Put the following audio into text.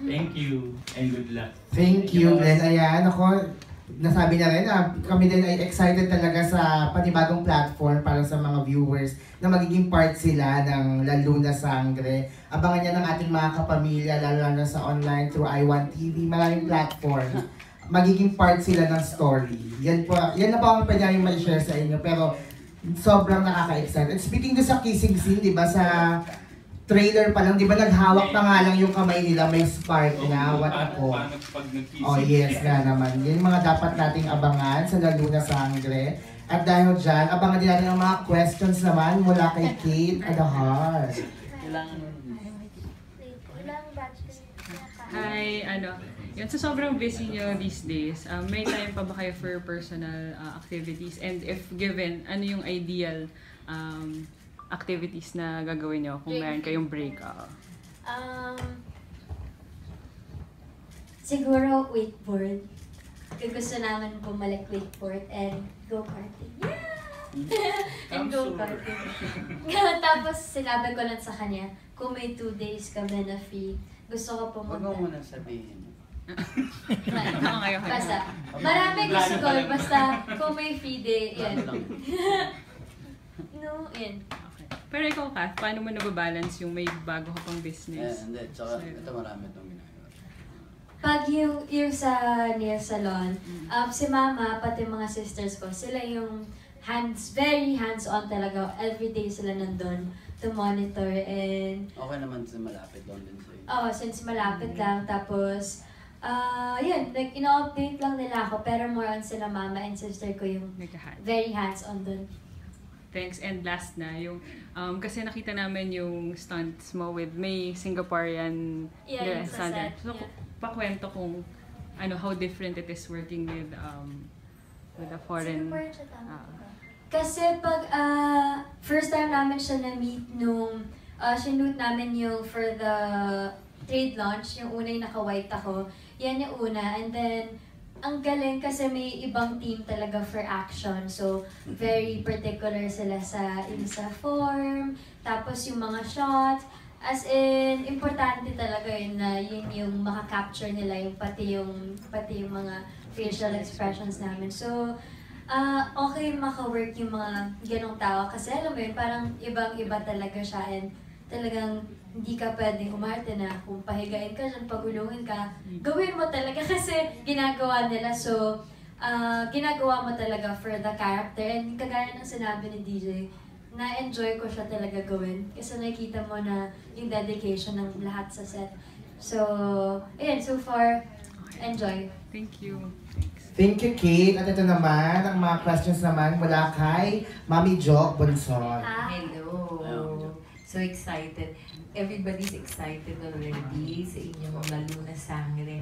Thank you and good luck. Thank you, Glenn. Ayan, ako, nasabi na rin na kami din ay excited talaga sa panibagong platform para sa mga viewers na magiging part sila ng Lalo na Sangre. Abangan niya ng ating mga kapamilya, lalo na sa online through I1 TV, maraming platform. Magiging part sila ng story. Yan na po ang pwede namin ma-share sa inyo, pero sobrang nakaka-excite. And speaking doon sa kissing scene, di ba, sa trailer pa lang, di ba naghawak pa nga lang yung kamay nila, may spark na, what ako. Oh yes, nga naman. Yan mga dapat nating abangan sa Lalo na Sangre. At dahil dyan, abangan din natin ang mga questions naman mula kay Kate Adahar. Hi, yun, sa sobrang busy nyo these days, may time pa ba kayo for personal activities? And if given, ano yung ideal activities na gagawin nyo kung mayroon kayong break? Siguro wakeboard. Gusto namin bumalik wakeboard and go-karting. Yeah! And go-karting. Tapos sinabi ko lang sa kanya, kung may 2 days kami na free, gusto ko pumunta. Huwag mo muna sabihin. Basta, marami gusto ko, basta kung may free day, yan. No, yan. Okay. Pero ikaw, Kath, paano mo nababalance yung may bago ka pang business? Hindi. Tsaka ito marami itong ginagawa. Pag yung sa nail salon, si mama, pati mga sisters ko, sila yung very hands-on talaga. Everyday sila nandun to monitor and... Okay naman sa malapit doon din sa'yo. Oo, since malapit lang. Tapos, yun, like, ino-update lang nila ako. Pero more on sila mama and sister ko yung very hands-on dun. Thanks. And last na, yung, kasi nakita namin yung stunts mo with may Singaporean sa set. So, pakwento kung how different it is working with a foreign... Kasi pag first time namin siya na-meet nung sinute namin yung for the trade launch, yung una yung naka-white ako, yan yung una. And then, ang galing kasi may ibang team talaga for action. So, very particular sila sa form, tapos yung mga shots. As in, importante talaga yun na yun yung maka-capture nila, yung pati yung mga facial expressions namin. So, okay maka-work yung mga ganong tao kasi alam mo yun, parang ibang-iba talaga siya and talagang hindi ka pwedeng umarte na kung pahigain ka dyan, pagulungin ka, gawin mo talaga kasi ginagawa nila. So, ginagawa mo talaga for the character and kagaya ng sinabi ni DJ, na-enjoy ko siya talaga gawin kasi nakikita mo na yung dedication ng lahat sa set. So, ayan, so far, enjoy. Thank you. Thank you, Kate. At ito naman, ang mga questions naman mula kay Mami Jock Bonson. Hello. So excited. Everybody's excited already sa inyong Lalo na Sangre.